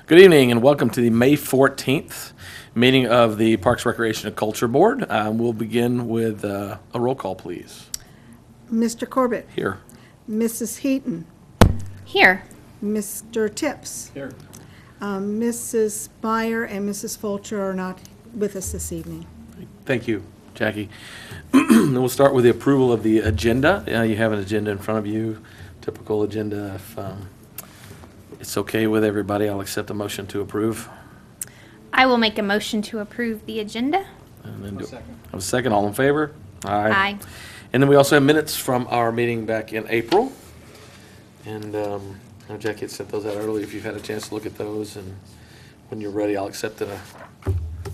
Good evening and welcome to the May 14th meeting of the Parks, Recreation, and Culture Board. We'll begin with a roll call, please. Mr. Corbett. Here. Mrs. Heaton. Here. Mr. Tips. Here. Mrs. Meyer and Mrs. Fulcher are not with us this evening. Thank you, Jackie. Then we'll start with the approval of the agenda. You have an agenda in front of you, typical agenda. If it's okay with everybody, I'll accept a motion to approve. I will make a motion to approve the agenda. And then have a second. All in favor? Aye. And then we also have minutes from our meeting back in April. And I know Jackie had sent those out earlier. If you've had a chance to look at those, and when you're ready, I'll accept a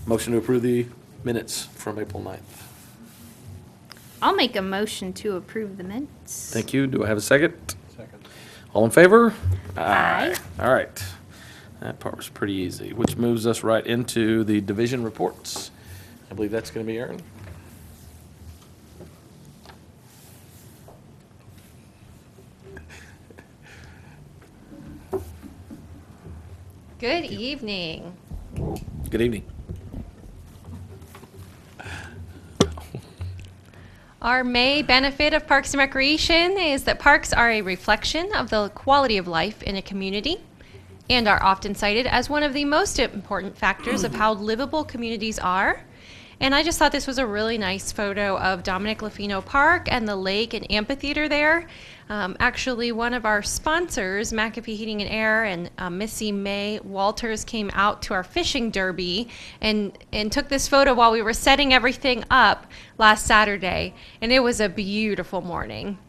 motion to approve the minutes from April 9th. I'll make a motion to approve the minutes. Thank you. Do I have a second? Second. All in favor? Aye. All right. That part was pretty easy, which moves us right into the division reports. I believe that's going to be Aaron. Good evening. Good evening. Our May benefit of Parks and Recreation is that parks are a reflection of the quality of life in a community and are often cited as one of the most important factors of how livable communities are. And I just thought this was a really nice photo of Dominic Lafino Park and the lake and amphitheater there. Actually, one of our sponsors, McAfee Heating and Air, and Missy May Walters came out to our fishing derby and took this photo while we were setting everything up last Saturday. And it was a beautiful morning.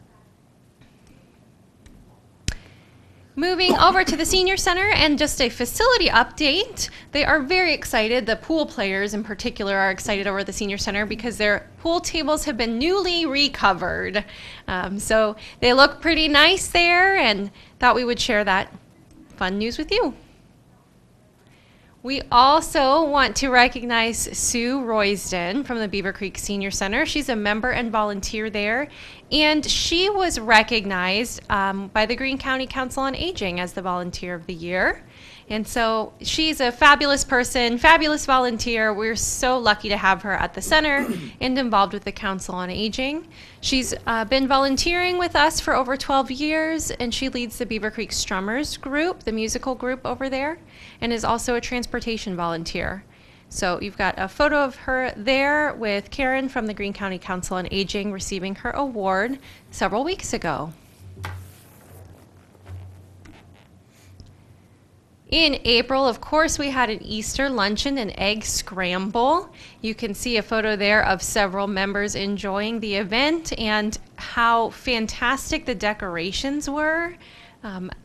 Moving over to the Senior Center and just a facility update. They are very excited. The pool players in particular are excited over the Senior Center because their pool tables have been newly recovered. So they look pretty nice there, and thought we would share that fun news with you. We also want to recognize Sue Roysden from the Beavercreek Senior Center. She's a member and volunteer there, and she was recognized by the Greene County Council on Aging as the Volunteer of the Year. And so she's a fabulous person, fabulous volunteer. We're so lucky to have her at the center and involved with the Council on Aging. She's been volunteering with us for over 12 years, and she leads the Beavercreek Strummers group, the musical group over there, and is also a transportation volunteer. So you've got a photo of her there with Karen from the Greene County Council on Aging receiving her award several weeks ago. In April, of course, we had an Easter luncheon and egg scramble. You can see a photo there of several members enjoying the event and how fantastic the decorations were.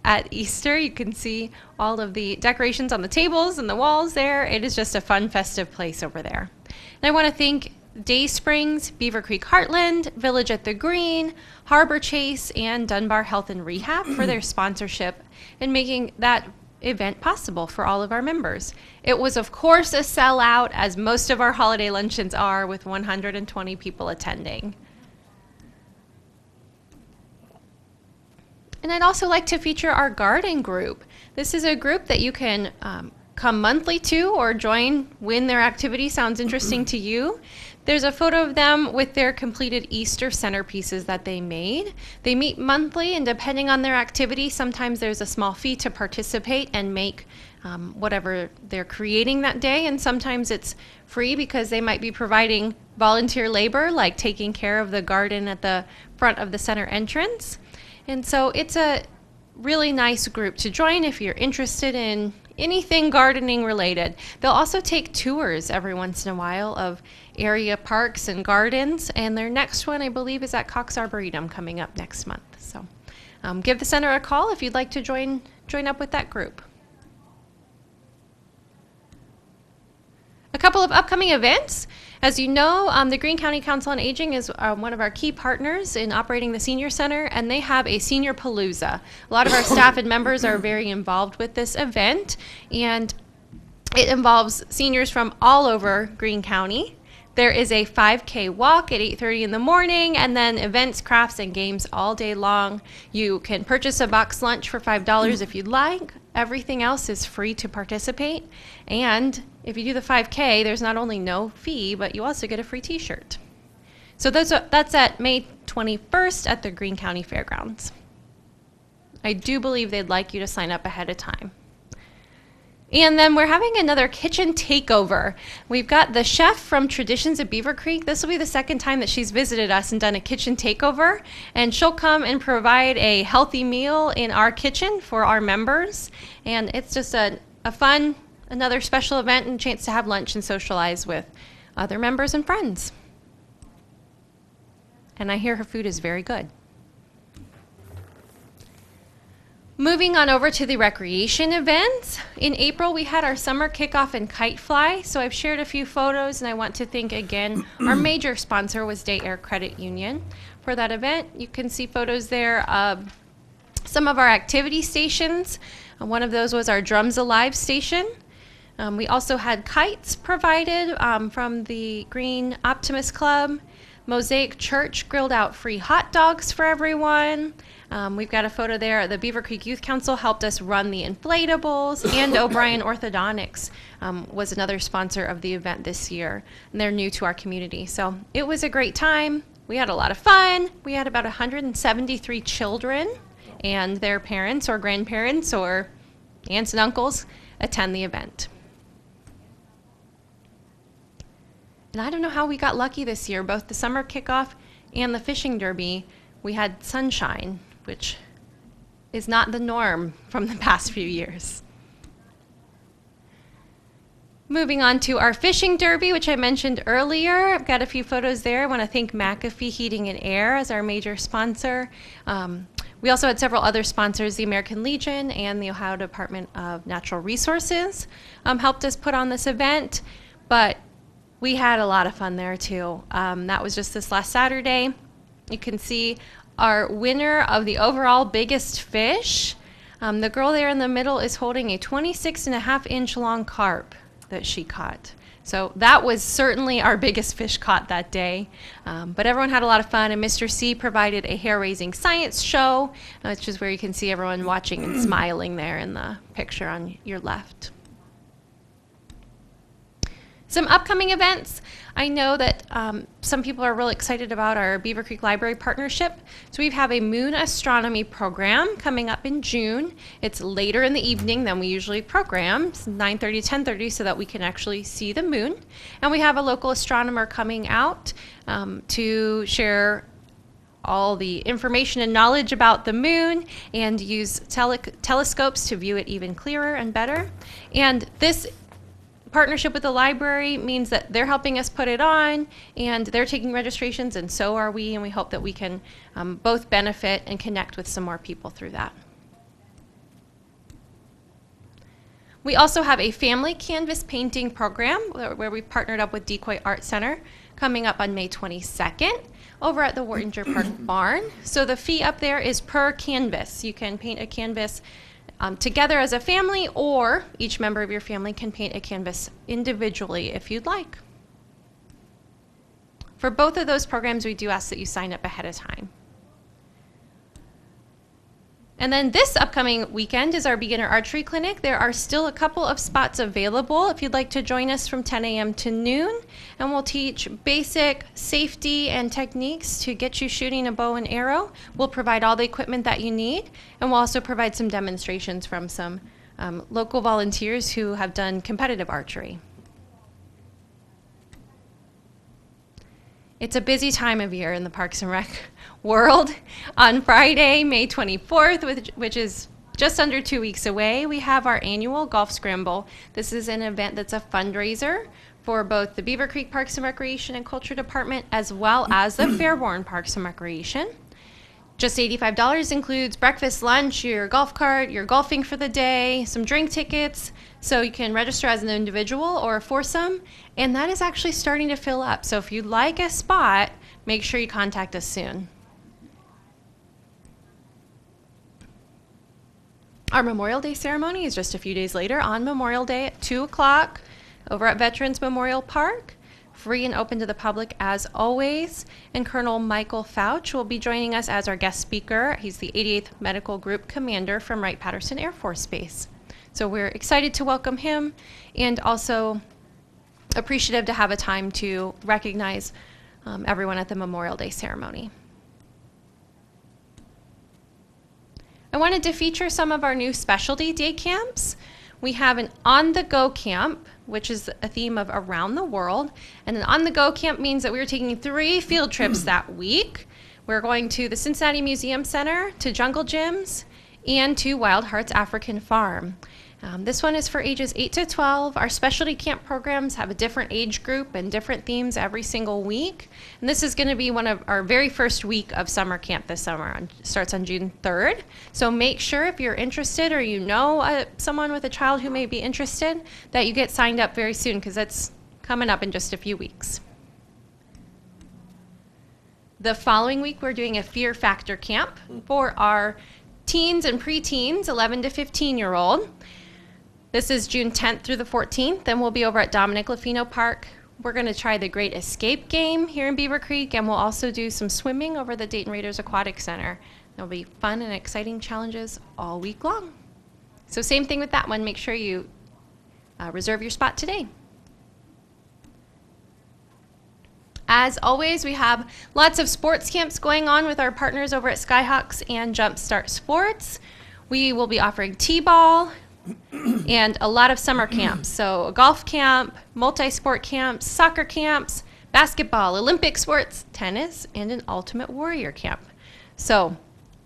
At Easter, you can see all of the decorations on the tables and the walls there. It is just a fun, festive place over there. And I want to thank Day Springs, Beavercreek Heartland, Village at the Green, Harbor Chase, and Dunbar Health and Rehab for their sponsorship and making that event possible for all of our members. It was, of course, a sellout, as most of our holiday luncheons are, with 120 people attending. And I'd also like to feature our garden group. This is a group that you can come monthly to or join when their activity sounds interesting to you. There's a photo of them with their completed Easter centerpieces that they made. They meet monthly, and depending on their activity, sometimes there's a small fee to participate and make whatever they're creating that day, and sometimes it's free because they might be providing volunteer labor, like taking care of the garden at the front of the center entrance. And so it's a really nice group to join if you're interested in anything gardening related. They'll also take tours every once in a while of area parks and gardens, and their next one, I believe, is at Cox Arboretum coming up next month. So give the center a call if you'd like to join up with that group. A couple of upcoming events. As you know, the Greene County Council on Aging is one of our key partners in operating the Senior Center, and they have a Senior Palooza. A lot of our staff and members are very involved with this event, and it involves seniors from all over Greene County. There is a 5K walk at 8:30 in the morning, and then events, crafts, and games all day long. You can purchase a box lunch for $5 if you'd like. Everything else is free to participate. And if you do the 5K, there's not only no fee, but you also get a free t-shirt. So that's at May 21st at the Greene County Fairgrounds. I do believe they'd like you to sign up ahead of time. And then we're having another kitchen takeover. We've got the chef from Traditions at Beavercreek. This will be the second time that she's visited us and done a kitchen takeover. And she'll come and provide a healthy meal in our kitchen for our members. And it's just a fun, another special event and chance to have lunch and socialize with other members and friends. And I hear her food is very good. Moving on over to the recreation events. In April, we had our summer kickoff and kite fly. So I've shared a few photos, and I want to thank again, our major sponsor was Day Air Credit Union for that event. You can see photos there of some of our activity stations. One of those was our Drums Alive station. We also had kites provided from the Green Optimist Club. Mosaic Church grilled out free hot dogs for everyone. We've got a photo there. The Beavercreek Youth Council helped us run the inflatables, and O'Brien Orthodontics was another sponsor of the event this year, and they're new to our community. So it was a great time. We had a lot of fun. We had about 173 children and their parents or grandparents or aunts and uncles attend the event. And I don't know how we got lucky this year. Both the summer kickoff and the fishing derby, we had sunshine, which is not the norm from the past few years. Moving on to our fishing derby, which I mentioned earlier. I've got a few photos there. I want to thank McAfee Heating and Air as our major sponsor. We also had several other sponsors. The American Legion and the Ohio Department of Natural Resources helped us put on this event, but we had a lot of fun there too. That was just this last Saturday. You can see our winner of the overall biggest fish. The girl there in the middle is holding a 26.5-inch long carp that she caught. So that was certainly our biggest fish caught that day. But everyone had a lot of fun, and Mr. C provided a hair-raising science show, which is where you can see everyone watching and smiling there in the picture on your left. Some upcoming events. I know that some people are really excited about our Beavercreek Library partnership. So we have a moon astronomy program coming up in June. It's later in the evening than we usually program, 9:30, 10:30, so that we can actually see the moon. And we have a local astronomer coming out to share all the information and knowledge about the moon and use telescopes to view it even clearer and better. And this partnership with the library means that they're helping us put it on, and they're taking registrations, and so are we, and we hope that we can both benefit and connect with some more people through that. We also have a family canvas painting program where we've partnered up with Decoy Art Center coming up on May 22nd over at the Wartinger Park Barn. So the fee up there is per canvas. You can paint a canvas together as a family, or each member of your family can paint a canvas individually if you'd like. For both of those programs, we do ask that you sign up ahead of time. And then this upcoming weekend is our beginner archery clinic. There are still a couple of spots available if you'd like to join us from 10 a.m. to noon. And we'll teach basic safety and techniques to get you shooting a bow and arrow. We'll provide all the equipment that you need. And we'll also provide some demonstrations from some local volunteers who have done competitive archery. It's a busy time of year in the Parks and Rec world. On Friday, May 24th, which is just under 2 weeks away, we have our annual Golf Scramble. This is an event that's a fundraiser for both the Beavercreek Parks and Recreation and Culture Department as well as the Fairborn Parks and Recreation. Just $85 includes breakfast, lunch, your golf cart, your golfing for the day, some drink tickets, so you can register as an individual or a foursome, and that is actually starting to fill up. So if you'd like a spot, make sure you contact us soon. Our Memorial Day ceremony is just a few days later on Memorial Day at 2 o'clock over at Veterans Memorial Park. free and open to the public as always. And Colonel Michael Fouch will be joining us as our guest speaker. He's the 88th Medical Group Commander from Wright-Patterson Air Force Base. So we're excited to welcome him and also appreciative to have a time to recognize everyone at the Memorial Day ceremony. I wanted to feature some of our new specialty day camps. We have an on-the-go camp, which is a theme of around the world. And an on-the-go camp means that we're taking 3 field trips that week. We're going to the Cincinnati Museum Center, to Jungle Gyms, and to Wild Hearts African Farm. This one is for ages 8 to 12. Our specialty camp programs have a different age group and different themes every single week. And this is going to be one of our very first week of summer camp this summer. It starts on June 3rd. So make sure if you're interested or you know someone with a child who may be interested that you get signed up very soon because that's coming up in just a few weeks. The following week we're doing a Fear Factor camp for our teens and preteens, 11 to 15-year-old. This is June 10th through the 14th, and we'll be over at Dominic Lafino Park. We're going to try the Great Escape game here in Beavercreek, and we'll also do some swimming over the Dayton Raiders Aquatic Center. There'll be fun and exciting challenges all week long. So same thing with that one. Make sure you reserve your spot today. As always, we have lots of sports camps going on with our partners over at Skyhawks and Jumpstart Sports. We will be offering T-ball and a lot of summer camps. So a golf camp, multi-sport camps, soccer camps, basketball, Olympic sports, tennis, and an Ultimate Warrior camp. So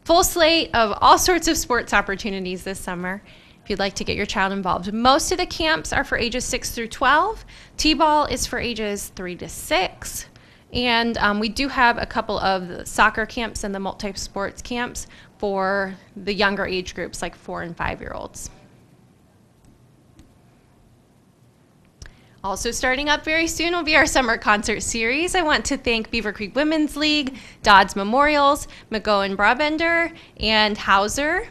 full slate of all sorts of sports opportunities this summer if you'd like to get your child involved. Most of the camps are for ages 6 through 12. T-ball is for ages 3 to 6. And we do have a couple of the soccer camps and the multi-sports camps for the younger age groups, like 4 and 5-year-olds. Also starting up very soon will be our summer concert series. I want to thank Beavercreek Women's League, Dodds Memorials, McGowan Brabender, and Hauser.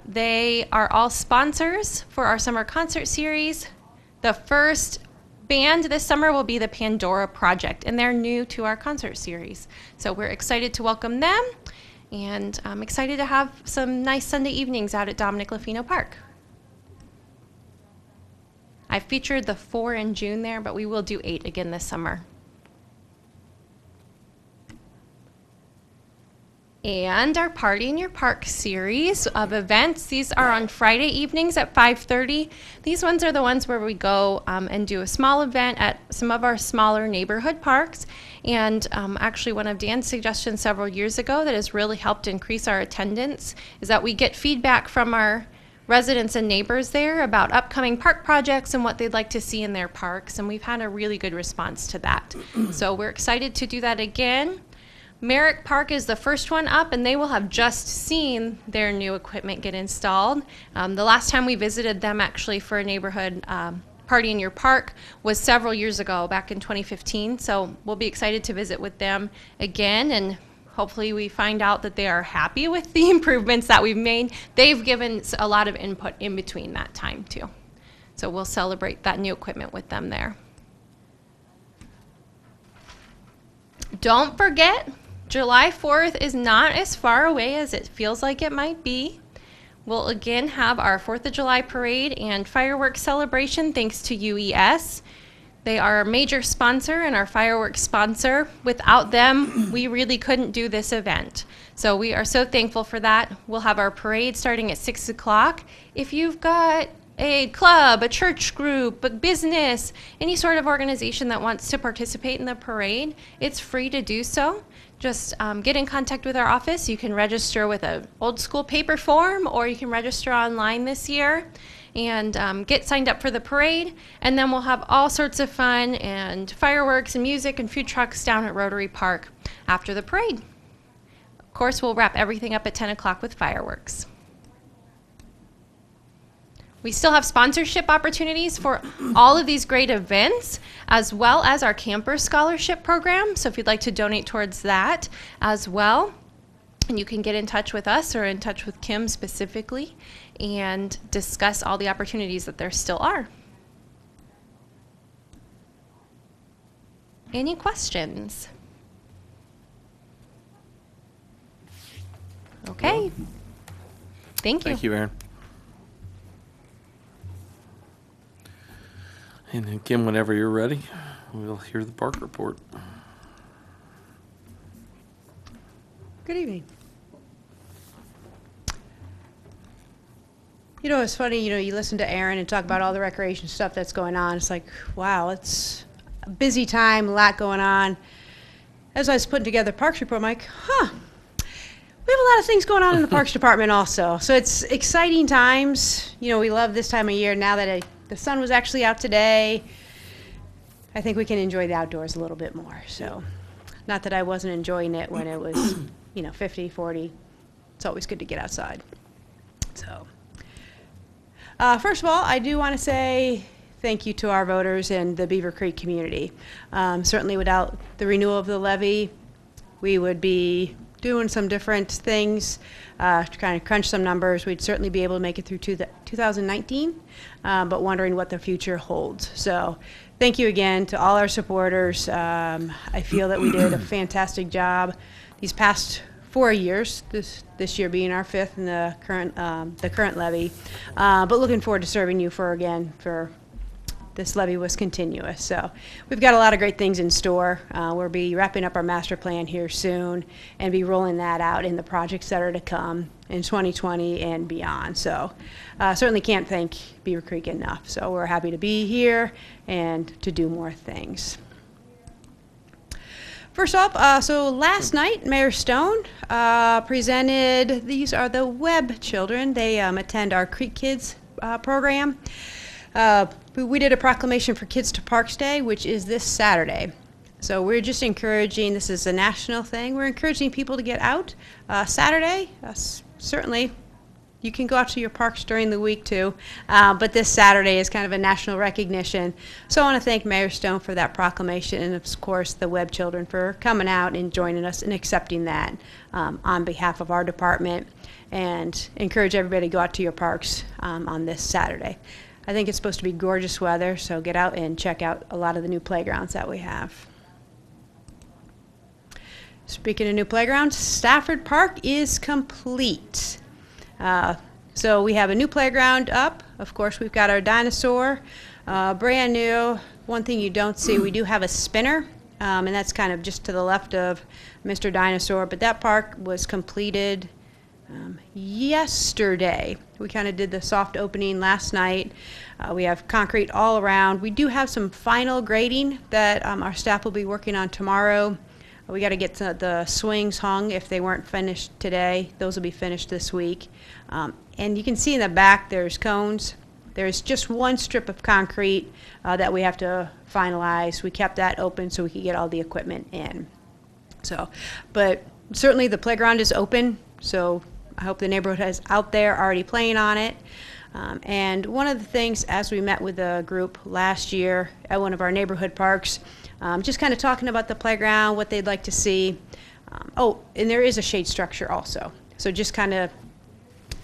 They are all sponsors for our summer concert series. The first band this summer will be the Pandora Project, and they're new to our concert series. So we're excited to welcome them, and I'm excited to have some nice Sunday evenings out at Dominic Lafino Park. I featured the 4 in June there, but we will do 8 again this summer. And our Party in Your Park series of events. These are on Friday evenings at 5:30. These ones are the ones where we go and do a small event at some of our smaller neighborhood parks. And actually one of Dan's suggestions several years ago that has really helped increase our attendance is that we get feedback from our residents and neighbors there about upcoming park projects and what they'd like to see in their parks. And we've had a really good response to that. So we're excited to do that again. Marek Park is the first one up, and they will have just seen their new equipment get installed. The last time we visited them actually for a neighborhood Party in Your Park was several years ago, back in 2015. So we'll be excited to visit with them again, and hopefully we find out that they are happy with the improvements that we've made. They've given a lot of input in between that time too. So we'll celebrate that new equipment with them there. Don't forget, July 4th is not as far away as it feels like it might be. We'll again have our 4th of July parade and fireworks celebration thanks to UES. They are a major sponsor and our fireworks sponsor. Without them, we really couldn't do this event. So we are so thankful for that. We'll have our parade starting at 6 o'clock. If you've got a club, a church group, a business, any sort of organization that wants to participate in the parade, it's free to do so. Just get in contact with our office. You can register with an old school paper form, or you can register online this year and get signed up for the parade. And then we'll have all sorts of fun and fireworks and music and food trucks down at Rotary Park after the parade. Of course, we'll wrap everything up at 10 o'clock with fireworks. We still have sponsorship opportunities for all of these great events, as well as our camper scholarship program. So if you'd like to donate towards that as well, and you can get in touch with us or in touch with Kim specifically and discuss all the opportunities that there still are. Any questions? Okay. Thank you. Thank you, Aaron. And then Kim, whenever you're ready, we'll hear the park report. Good evening. You know, it's funny, you listen to Aaron and talk about all the recreation stuff that's going on. It's like, wow, it's a busy time, a lot going on. As I was putting together the Parks Report, I'm like, we have a lot of things going on in the Parks Department also. So it's exciting times. We love this time of year. Now that the sun was actually out today, I think we can enjoy the outdoors a little bit more. So not that I wasn't enjoying it when it was, 50, 40. It's always good to get outside. So first of all, I do want to say thank you to our voters and the Beavercreek community. Certainly without the renewal of the levy, we would be doing some different things, to kind of crunch some numbers. We'd certainly be able to make it through to 2019, but wondering what the future holds. So thank you again to all our supporters. I feel that we did a fantastic job these past 4 years, this year being our fifth in the current levy, but looking forward to serving you for this levy was continuous. So we've got a lot of great things in store. We'll be wrapping up our master plan here soon and be rolling that out in the projects that are to come in 2020 and beyond. So certainly can't thank Beavercreek enough. So we're happy to be here and to do more things. First up, so last night, Mayor Stone presented, these are the Webb children. They attend our Creek Kids program. We did a proclamation for Kids to Parks Day, which is this Saturday. So we're just encouraging, this is a national thing, we're encouraging people to get out Saturday. Certainly, you can go out to your parks during the week too, but this Saturday is kind of a national recognition. So I want to thank Mayor Stone for that proclamation, and of course the Webb children for coming out and joining us and accepting that on behalf of our department, and encourage everybody to go out to your parks on this Saturday. I think it's supposed to be gorgeous weather, so get out and check out a lot of the new playgrounds that we have. Speaking of new playgrounds, Stafford Park is complete. So we have a new playground up. Of course, we've got our dinosaur, brand new. One thing you don't see, we do have a spinner, and that's kind of just to the left of Mr. Dinosaur, but that park was completed yesterday. We kind of did the soft opening last night. We have concrete all around. We do have some final grading that our staff will be working on tomorrow. We got to get the swings hung if they weren't finished today. Those will be finished this week. And you can see in the back there's cones. There's just one strip of concrete that we have to finalize. We kept that open so we could get all the equipment in. So, but certainly the playground is open, so I hope the neighborhood is out there already playing on it. And one of the things, as we met with the group last year at one of our neighborhood parks, just kind of talking about the playground, what they'd like to see. Oh, and there is a shade structure also. So just kind of,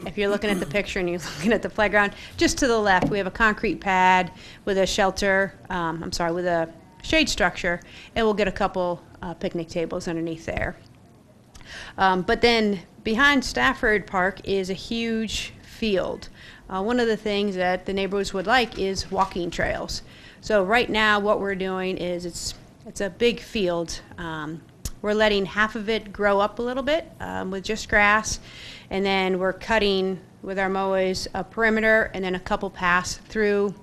if you're looking at the picture and you're looking at the playground, just to the left, we have a concrete pad with a shelter, with a shade structure, and we'll get a couple picnic tables underneath there. But then behind Stafford Park is a huge field. One of the things that the neighborhoods would like is walking trails. So right now what we're doing is it's a big field. We're letting half of it grow up a little bit with just grass, and then we're cutting with our mowers a perimeter and then a couple paths through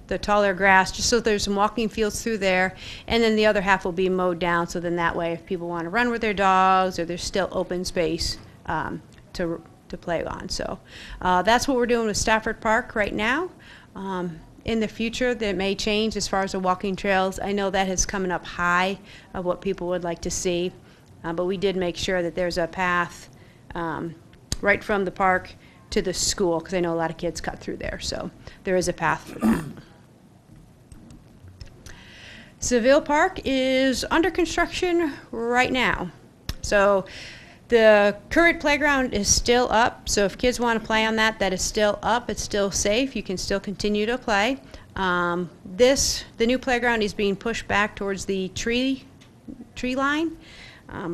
the taller grass, just so there's some walking fields through there, and then the other half will be mowed down, so then that way if people want to run with their dogs or there's still open space to play on. So that's what we're doing with Stafford Park right now. In the future, that may change as far as the walking trails. I know that has come up high of what people would like to see, but we did make sure that there's a path right from the park to the school, because I know a lot of kids cut through there, so there is a path for that. Seville Park is under construction right now. So the current playground is still up, so if kids want to play on that, that is still up. It's still safe. You can still continue to play. the new playground is being pushed back towards the tree line.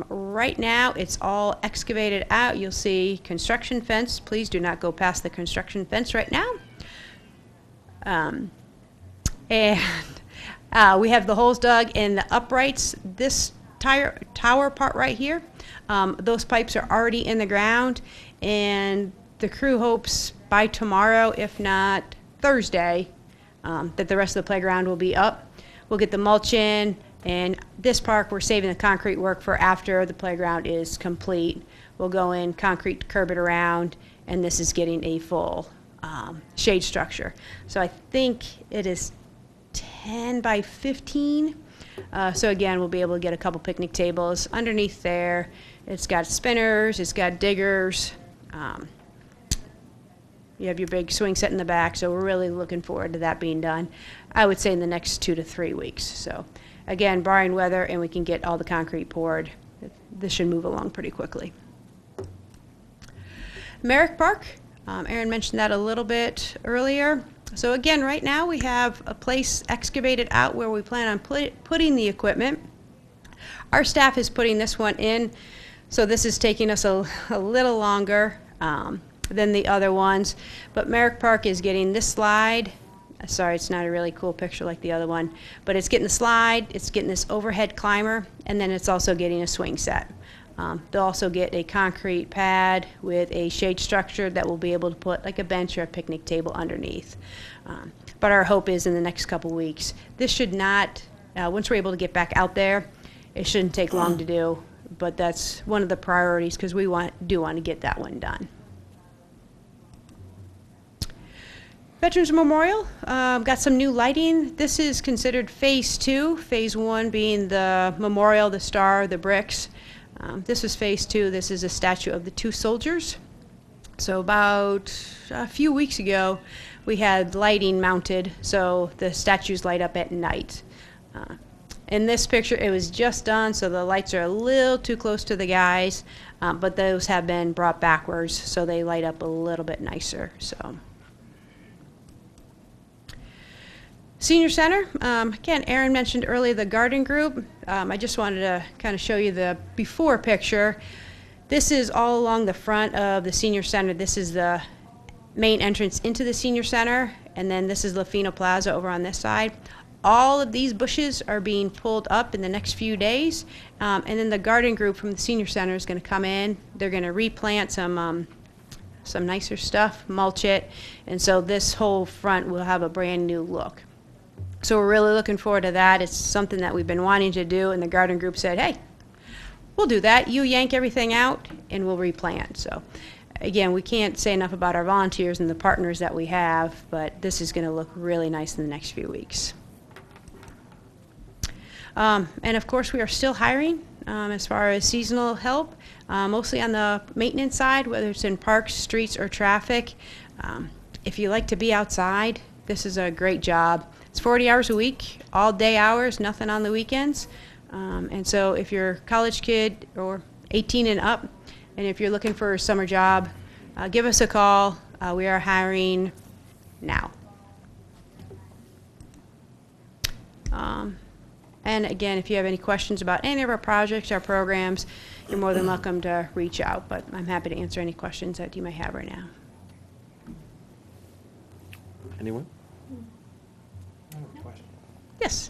Right now, it's all excavated out. You'll see construction fence. Please do not go past the construction fence right now. And we have the holes dug in the uprights. This tower part right here, those pipes are already in the ground, and the crew hopes by tomorrow, if not Thursday, that the rest of the playground will be up. We'll get the mulch in, and this park, we're saving the concrete work for after the playground is complete. We'll go in, concrete, curb it around, and this is getting a full shade structure. So I think it is 10 by 15. So again, we'll be able to get a couple picnic tables underneath there. It's got spinners, it's got diggers. You have your big swing set in the back, so we're really looking forward to that being done. I would say in the next 2 to 3 weeks. So again, barring weather and we can get all the concrete poured, this should move along pretty quickly. Marek Park, Aaron mentioned that a little bit earlier. So again, right now we have a place excavated out where we plan on putting the equipment. Our staff is putting this one in, so this is taking us a little longer than the other ones. But Marek Park is getting this slide. Sorry, it's not a really cool picture like the other one, but it's getting the slide, it's getting this overhead climber, and then it's also getting a swing set. They'll also get a concrete pad with a shade structure that will be able to put like a bench or a picnic table underneath. But our hope is in the next couple weeks. This should not, once we're able to get back out there, it shouldn't take long to do, but that's one of the priorities because we do want to get that one done. Veterans Memorial, got some new lighting. This is considered phase 2, phase 1 being the memorial, the star, the bricks. This is phase 2. This is a statue of the 2 soldiers. So about a few weeks ago, we had lighting mounted, so the statues light up at night. In this picture, it was just done, so the lights are a little too close to the guys, but those have been brought backwards, so they light up a little bit nicer. So, Senior Center, again, Aaron mentioned earlier the garden group. I just wanted to kind of show you the before picture. This is all along the front of the Senior Center. This is the main entrance into the Senior Center, and then this is Lafino Plaza over on this side. All of these bushes are being pulled up in the next few days, and then the garden group from the Senior Center is going to come in. They're going to replant some nicer stuff, mulch it, and so this whole front will have a brand new look. So we're really looking forward to that. It's something that we've been wanting to do, and the garden group said, hey, we'll do that. You yank everything out, and we'll replant. So again, we can't say enough about our volunteers and the partners that we have, but this is going to look really nice in the next few weeks. And of course, we are still hiring as far as seasonal help, mostly on the maintenance side, whether it's in parks, streets, or traffic. If you like to be outside, this is a great job. It's 40 hours a week, all day hours, nothing on the weekends. And so if you're a college kid or 18 and up, and if you're looking for a summer job, give us a call. We are hiring now. And again, if you have any questions about any of our projects, our programs, you're more than welcome to reach out. But I'm happy to answer any questions that you may have right now. Anyone? Yes.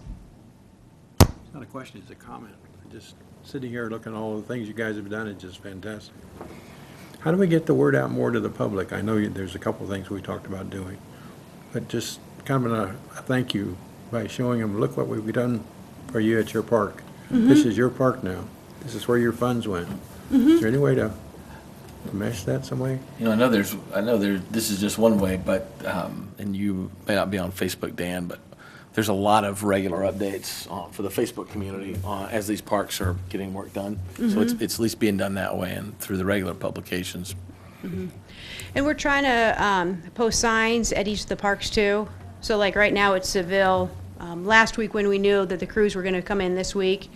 It's not a question, it's a comment. Just sitting here looking at all the things you guys have done is just fantastic. How do we get the word out more to the public? I know there's a couple of things we talked about doing, but just kind of a thank you by showing them, look what we've done for you at your park. Mm-hmm. This is your park now. This is where your funds went. Mm-hmm. Is there any way to mesh that some way? You know, I know this is just one way, but, and you may not be on Facebook, Dan, but there's a lot of regular updates for the Facebook community as these parks are getting work done. Mm-hmm. So it's at least being done that way and through the regular publications. Mm-hmm. And we're trying to post signs at each of the parks too. So like right now it's Seville. Last week when we knew that the crews were going to come in this week,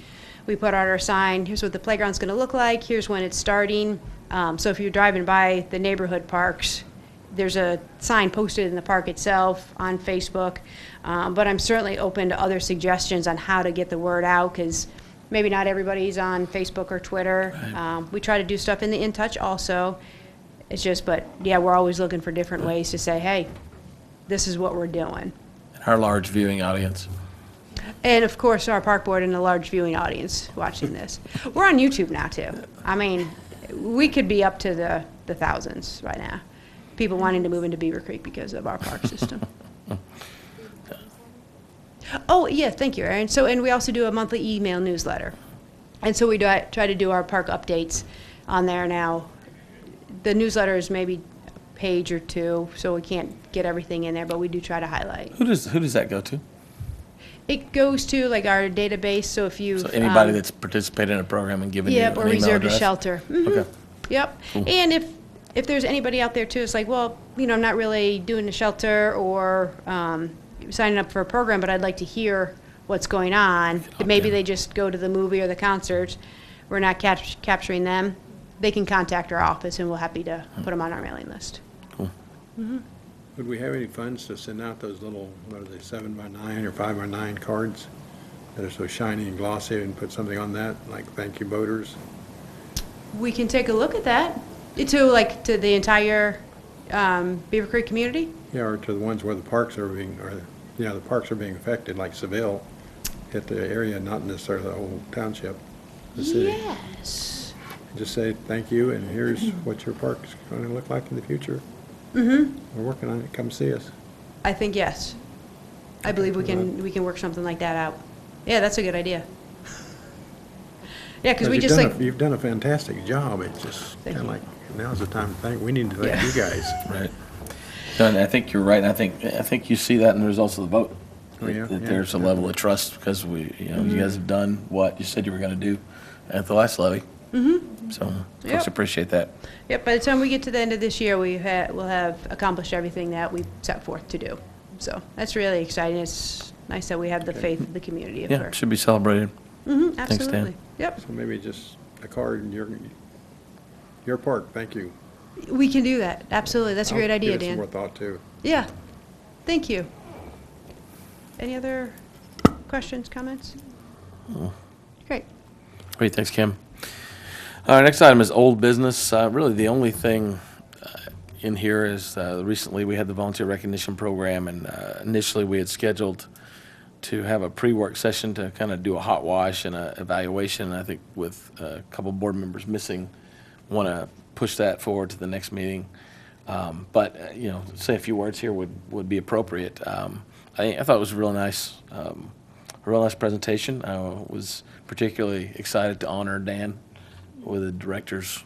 we put out our sign. Here's what the playground's going to look like. Here's when it's starting. So if you're driving by the neighborhood parks, there's a sign posted in the park itself on Facebook, but I'm certainly open to other suggestions on how to get the word out, because maybe not everybody's on Facebook or Twitter. We try to do stuff in the In Touch also. It's just, but yeah, we're always looking for different ways to say, hey, this is what we're doing. Our large viewing audience. And of course, our park board and a large viewing audience watching this. We're on YouTube now too. I mean, we could be up to the thousands right now. People wanting to move into Beavercreek because of our park system. Oh, yeah, thank you, Erin. So, and we also do a monthly email newsletter. And so we try to do our park updates on there now. The newsletter is maybe a page or two, so we can't get everything in there, but we do try to highlight. Who does that go to? It goes to like our database, so if you So anybody that's participated in a program and given you yep, an or email reserved a address? shelter. Mhm. Okay. Yep. And if there's anybody out there too, it's like, well, you know, I'm not really doing a shelter or signing up for a program, but I'd like to hear what's going on. Maybe they just go to the movie or the concert. We're not capturing them. They can contact our office, and we're happy to put them on our mailing list. Cool. Would we have any funds to send out those little, what are they, 7x9 or 5x9 cards that are so shiny and glossy, and put something on that, like thank you boaters? We can take a look at that. To the entire Beaver Creek community? Yeah, or to the ones where the parks are being, the parks are being affected, like Seville, hit the area, not necessarily the whole township, the city. Yes. Just say thank you, and here's what your park's going to look like in the future. Mm-hmm. We're working on it. Come see us. I think yes. I believe we can work something like that out. Yeah, that's a good idea. Yeah, because we just You've done a fantastic job. It's just Thank kind of you. like, now's the time to thank, we need to thank Yeah. you guys. Right. No, and I think you're right. I think you see that in the results of the vote. Oh, yeah? That Yeah, there's a level of trust because you guys have done what you said you were going to do at the last levy. Mm-hmm. So Yep. folks appreciate that. Yep, by the time we get to the end of this year, we'll have accomplished everything that we set forth to do. So that's really exciting. It's nice that we have the faith of the community. Yeah, it should be celebrated. Mm-hmm, Thanks, Dan. absolutely. Yep, So maybe just a card in your park, thank you. we can do that. Absolutely. That's a great idea, Give it some more Dan. thought, too. Yeah, thank you. Any other questions, comments? Great. Great, thanks, Kim. Our next item is old business. Really, the only thing in here is recently we had the volunteer recognition program, and initially we had scheduled to have a pre-work session to kind of do a hot wash and a evaluation. I think with a couple board members missing, want to push that forward to the next meeting. But say a few words here would be appropriate. I thought it was a real nice presentation. I was particularly excited to honor Dan with a director's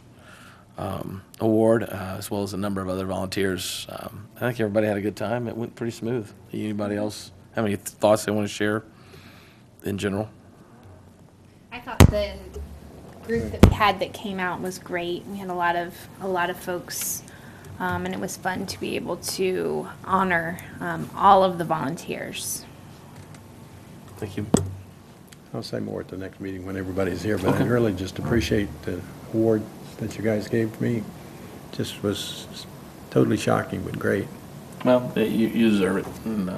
award, as well as a number of other volunteers. I think everybody had a good time. It went pretty smooth. Anybody else have any thoughts they want to share in general? I thought the group that we had that came out was great. We had a lot of folks, and it was fun to be able to honor all of the volunteers. Thank you. I'll say more at the next meeting when everybody's here, but I really just appreciate the award that you guys gave me. Just was totally shocking, but great. Well, you deserve it. And,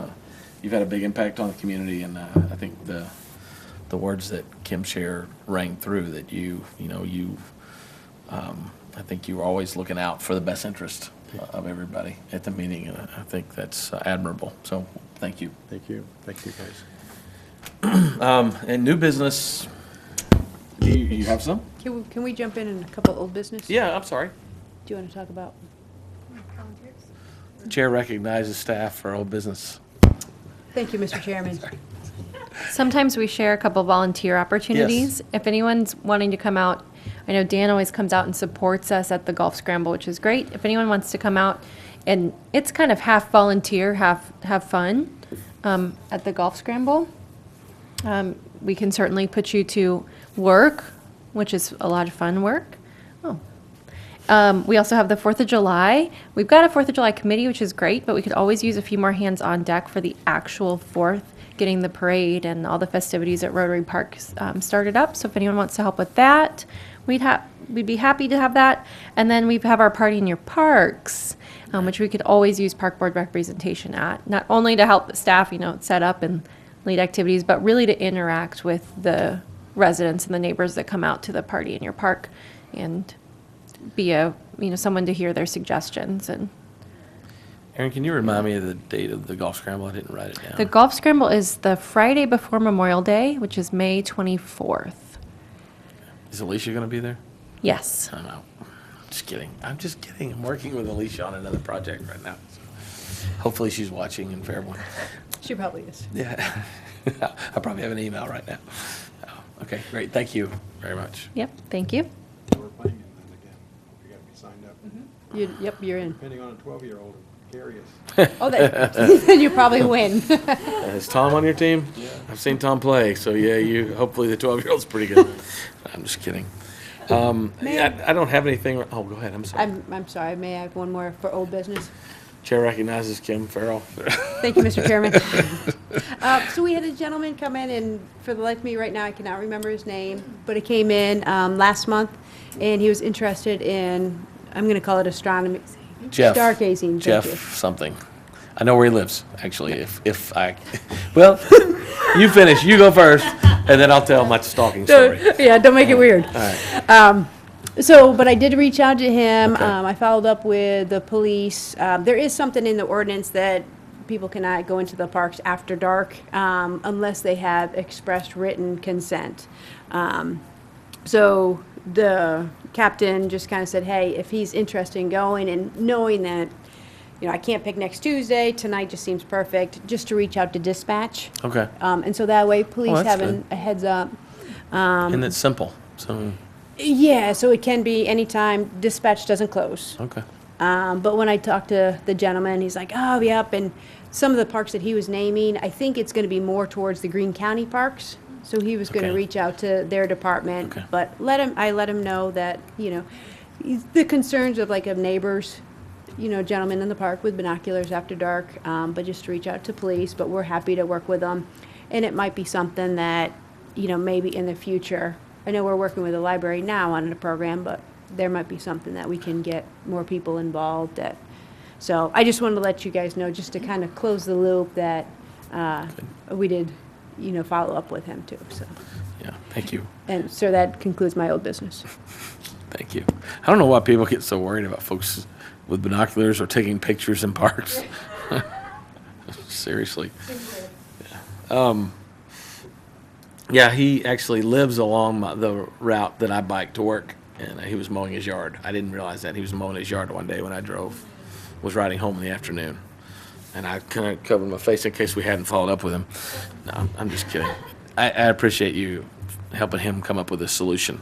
you've had a big impact on the community, and I think the words that Kim shared rang through. That I think you were always looking out for the best interest of everybody at the meeting, and I think that's admirable. So, thank you. Thank you. Thank you, guys. And new business. You have some? Can we jump in a couple old business? Yeah, I'm sorry. Do you want to talk about? The chair recognizes staff for old business. Thank you, Mr. Chairman. Sometimes we share a couple volunteer opportunities. If anyone's wanting to come out, I know Dan always comes out and supports us at the golf scramble, which is great. If anyone wants to come out, and it's kind of half volunteer, half have fun at the golf scramble, we can certainly put you to work, which is a lot of fun work. We also have the 4th of July. We've got a 4th of July committee, which is great, but we could always use a few more hands on deck for the actual 4th, getting the parade and all the festivities at Rotary Park started up. So if anyone wants to help with that, we'd be happy to have that. And then we have our Party in Your Parks. which we could always use park board representation at, not only to help the staff, set up and lead activities, but really to interact with the residents and the neighbors that come out to the party in your park and be someone to hear their suggestions. And Aaron, can you remind me of the date of the golf scramble? I didn't write it down. the golf scramble is the Friday before Memorial Day, which is May 24th. Is Alicia going to be there? Yes. I don't know. Just kidding. I'm just kidding. I'm working with Alicia on another project right now. So hopefully she's watching in Fairborn. She probably is. Yeah. I probably have an email right now. Okay, great. Thank you very much. Yep. Thank you. We're playing it then again. You got to be signed up. Yep, you're in. Depending on a 12-year-old, curious. Oh, then you probably win. Is Tom on your team? Yeah. I've seen Tom play, so yeah, hopefully the 12-year-old's pretty good. I'm just kidding. I don't have anything. Oh, go ahead. I'm sorry. I'm sorry, may I have one more for old business? Chair recognizes Kim Farrell. Thank you, Mr. Chairman. So we had a gentleman come in, and for the life of me right now, I cannot remember his name, but he came in last month, and he was interested in, I'm going to call it astronomy. Jeff. Stargazing. Jeff Thank you. something. I know where he lives, actually. If I, well, you finish. You go first, and then I'll tell my stalking story. Yeah, don't make it weird. All right. But I did reach out to him. Okay. I followed up with the police. There is something in the ordinance that people cannot go into the parks after dark unless they have expressed written consent. So the captain just kind of said, hey, if he's interested in going and knowing that, I can't pick next Tuesday, tonight just seems perfect, just to reach out to dispatch. Okay. And so that way, police that's having good. a heads up. And it's simple. So, Yeah, so it can be anytime dispatch doesn't close. okay. But when I talked to the gentleman, he's like, oh, yep. And some of the parks that he was naming, I think it's going to be more towards the Greene County parks. So he was going to Okay. reach out to their department. Okay. But I let him know that, the concerns of neighbors, gentlemen in the park with binoculars after dark, but just to reach out to police. But we're happy to work with them. And it might be something that, maybe in the future, I know we're working with the library now on a program, but there might be something that we can get more people involved at. So I just wanted to let you guys know, just to kind of close the loop, that we did, follow up with him too. So, Yeah, thank you. and so that concludes my old business. Thank you. I don't know why people get so worried about folks with binoculars or taking pictures in parks. Seriously. Yeah, he actually lives along the route that I bike to work, and he was mowing his yard. I didn't realize that. He was mowing his yard one day when I was riding home in the afternoon. And I kind of covered my face in case we hadn't followed up with him. No, I'm just kidding. I appreciate you helping him come up with a solution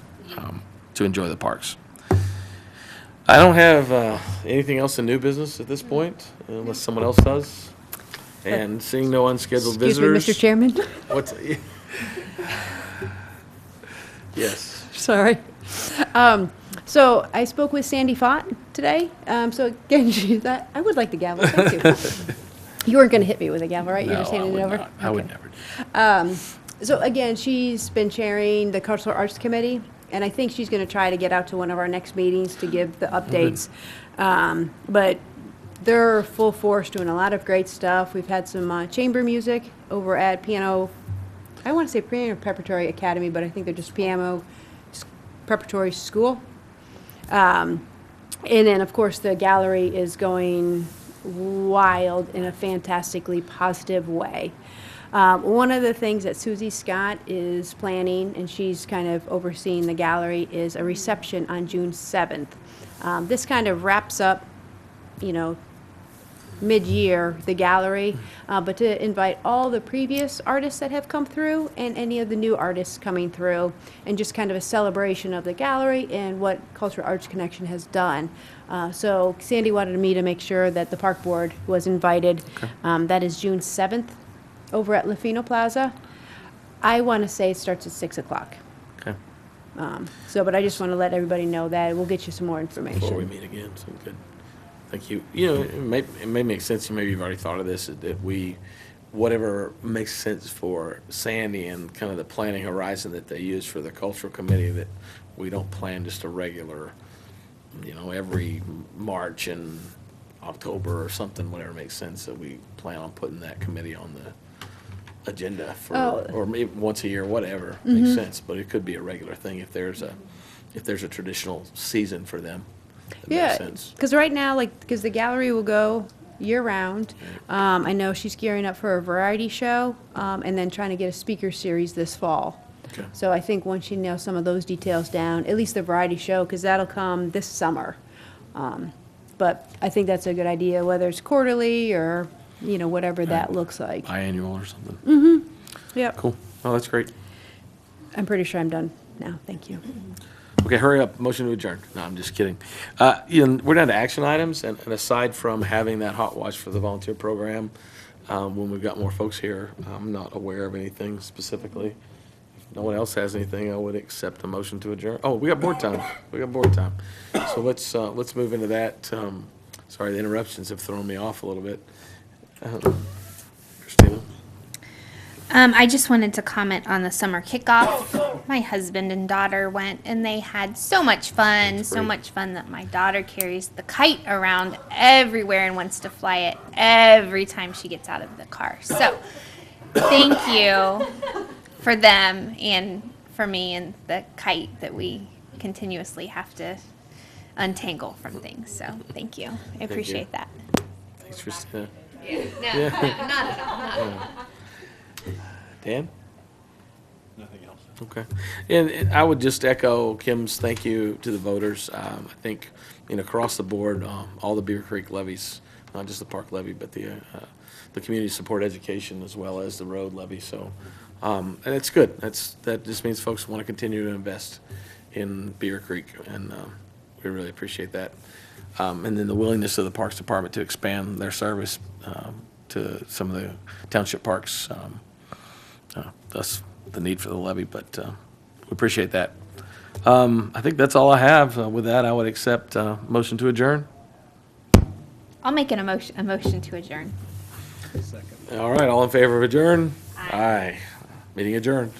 to enjoy the parks. I don't have anything else in new business at this point, unless someone else does. And seeing no unscheduled Excuse me, visitors. Mr. Chairman. What's Yes. Sorry. So I spoke with Sandy Fott today. So again, I would like the gavel. Thank you. You weren't going to hit me with a gavel, right? You're just No, I handing would it over? not. I would never. So again, she's been chairing the Cultural Arts Committee, and I think she's going to try to get out to one of our next meetings to give the updates. But they're full force doing a lot of great stuff. We've had some chamber music over at Piano, I want to say Piano Preparatory Academy, but I think they're just Piano Preparatory School. And then, of course, the gallery is going wild in a fantastically positive way. One of the things that Susie Scott is planning, and she's kind of overseeing the gallery, is a reception on June 7th. This kind of wraps up, mid-year, the gallery, but to invite all the previous artists that have come through and any of the new artists coming through, and just kind of a celebration of the gallery and what Cultural Arts Connection has done. So Sandy wanted me to make sure that the park board was invited. That is June 7th over at Lafino Plaza. I want to say it starts at 6 o'clock. Okay. But I just want to let everybody know that. We'll get you some more information. Before we meet again, so good. Thank you. It may make sense, maybe you've already thought of this, that whatever makes sense for Sandy and kind of the planning horizon that they use for the cultural committee, that we don't plan just a regular, every March and October or something, whatever makes sense, that we plan on putting that committee on the agenda for, Oh. or maybe once a year, whatever, makes sense. But it could be a regular thing if there's a traditional season for them. That makes Yeah, sense. because right now, like, because the gallery will go year-round. I know she's gearing up for a variety show, and then trying to get a speaker series this fall. Okay. So I think once you nail some of those details down, at least the variety show, because that'll come this summer. But I think that's a good idea, whether it's quarterly or, whatever that looks like. Biannual or something. Yep. Cool. Oh, that's great. I'm pretty sure I'm done now. Thank you. Okay, hurry up. Motion to adjourn. No, I'm just kidding. We're down to action items, and aside from having that hot watch for the volunteer program, when we've got more folks here, I'm not aware of anything specifically. If no one else has anything, I would accept a motion to adjourn. Oh, we got board time. So let's move into that. Sorry, the interruptions have thrown me off a little bit. Christina? I just wanted to comment on the summer kickoff. My husband and daughter went, and they had so much fun. That's So great. much fun that my daughter carries the kite around everywhere and wants to fly it every time she gets out of the car. So, thank you for them and for me and the kite that we continuously have to untangle from things. So, thank you. I appreciate that. Thanks, Christina. No, not at all. Dan? Nothing else. Okay. And I would just echo Kim's thank you to the voters. I think, across the board, all the Beavercreek levies, not just the park levy, but the community support education as well as the road levy. So, and it's good. That just means folks want to continue to invest in Beavercreek, and we really appreciate that. And then the willingness of the Parks Department to expand their service to some of the township parks. Thus the need for the levy, but we appreciate that. I think that's all I have. With that, I would accept motion to adjourn. I'll make a motion to adjourn. All right, all in favor of adjourn? Aye. Meeting adjourned.